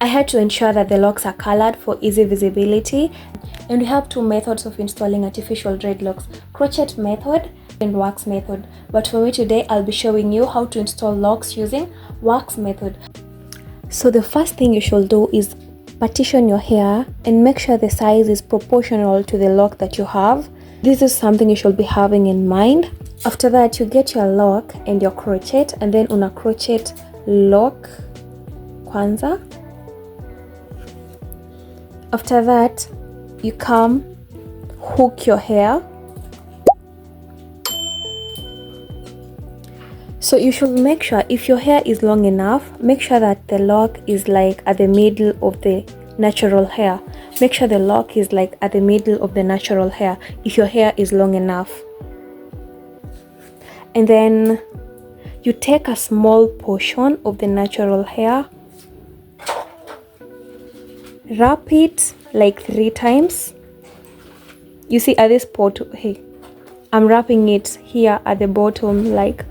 I had to ensure that the locks are colored for easy visibility. And we have two methods of installing artificial dreadlocks, crochet method and wax method. But for me today, I'll be showing you how to install locks using wax method. So the first thing you should do is partition your hair and make sure the size is proportional to the lock that you have. This is something you should be having in mind. After that, you get your lock and your crochet, and then una crochet lock kwanza. After that, you come hook your hair. So you should make sure, if your hair is long enough, make sure that the lock is like at the middle of the natural hair. Make sure the lock is like at the middle of the natural hair if your hair is long enough. And then you take a small portion of the natural hair, wrap it like 3 times. You see at this spot, hey, I'm wrapping it here at the bottom, like,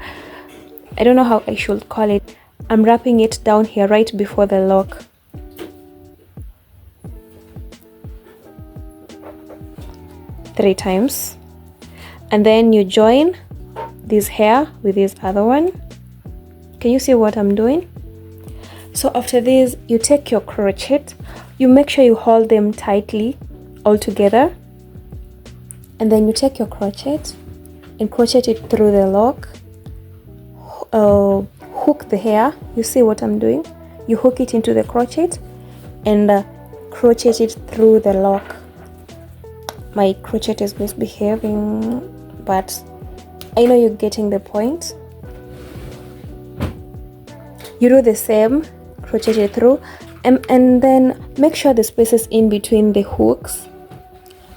I don't know how I should call it. I'm wrapping it down here right before the lock. Three times. And then you join this hair with this other one. Can you see what I'm doing? So after this, you take your crochet. You make sure you hold them tightly all together. And then you take your crochet and crochet it through the lock. Hook the hair. You see what I'm doing? You hook it into the crochet and crochet it through the lock. My crochet is misbehaving, but I know you're getting the point. You do the same, crochet it through, and then make sure the spaces in between the hooks.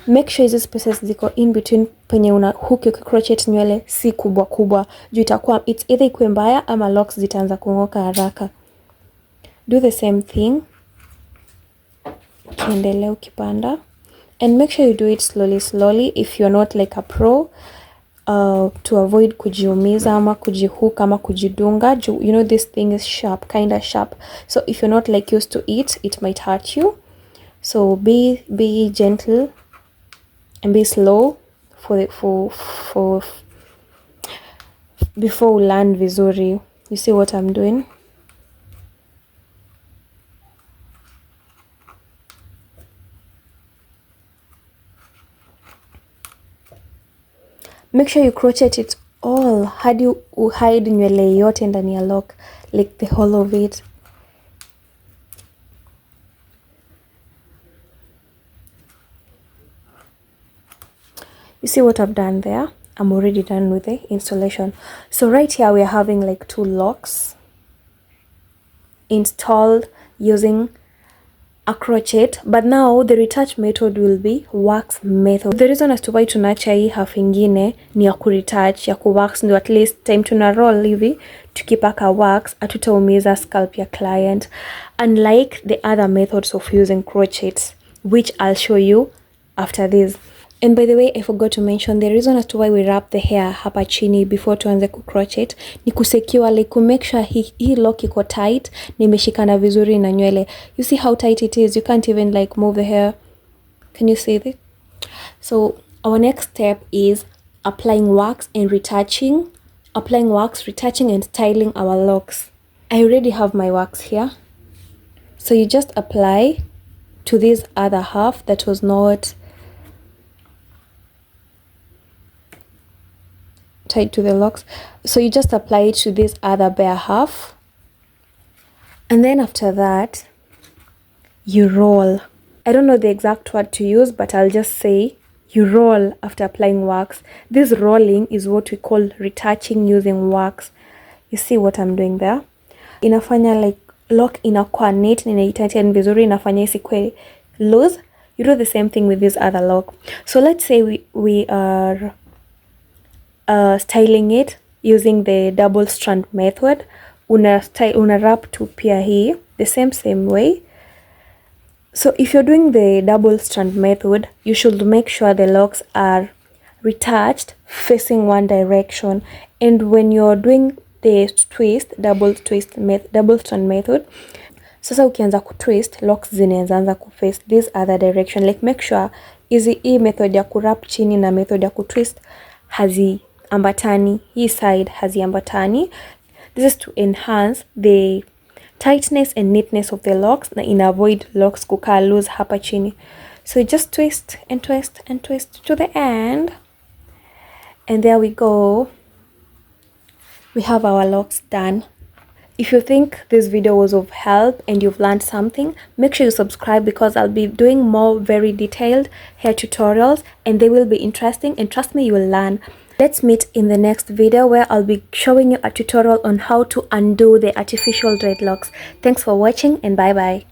Make sure hizo spaces ziko in between penye una hook your crochet nywele si kubwa kubwa. Juu itakuwa it's either ikuwe mbaya ama locks zitaanza kung'oka haraka. Do the same thing. Kiendelea ukipanda. And make sure you do it slowly if you're not like a pro, to avoid kujiumiza ama kujihook ama kujidunga. You know this thing is sharp, kind of sharp. So if you're not like used to it, it might hurt you. So be gentle and be slow for before we land vizuri. You see what I'm doing? Make sure you crochet it all hadi uhide nywele yote ndani ya lock, like the whole of it. You see what I've done there? I'm already done with the installation. So right here we are having like 2 locks installed using a crochet, but now the retouch method will be wax method. The reason as to why tunacha hii half ingine ni ya kuretouch, ya kuwax, ndio at least time tuna roll hivi tukipaka wax atutaumiza scalp ya client, unlike the other methods of using crochets, which I'll show you after this. And by the way, I forgot to mention the reason as to why we wrap the hair hapa chini before tuanze kucrochet ni kusecure, like to make sure hii lock iko tight, nimeshikana vizuri na nywele. You see how tight it is? You can't even like move the hair. Can you see this? So our next step is applying wax and retouching. Applying wax, retouching and styling our locks. I already have my wax here. So you just apply to this other half that was not tied to the locks. So you just apply it to this other bare half, and then after that you roll. I don't know the exact word to use, but I'll just say you roll after applying wax. This rolling is what we call retouching using wax. You see what I'm doing there? Inafanya like lock inakuwa neat, inaitighten vizuri, inafanya isikwe loose. You do the same thing with this other lock. So let's say we are styling it using the double strand method. Una wrap to pia hii the same way. So if you're doing the double strand method, you should make sure the locks are retouched facing one direction, and when you're doing the twist, double strand method, Sasa ukianza kutwist, locks zinaanza kuface this other direction. Like make sure hii method ya kurap chini na method ya kutwist haziambatani. Hii side haziambatani. This is to enhance the tightness and neatness of the locks na in avoid locks kukaa loose hapa chini. So just twist and twist and twist to the end. And there we go. We have our locks done. If you think this video was of help and you've learned something, make sure you subscribe because I'll be doing more very detailed hair tutorials and they will be interesting, and trust me, you will learn. Let's meet in the next video where I'll be showing you a tutorial on how to undo the artificial dreadlocks. Thanks for watching and bye bye.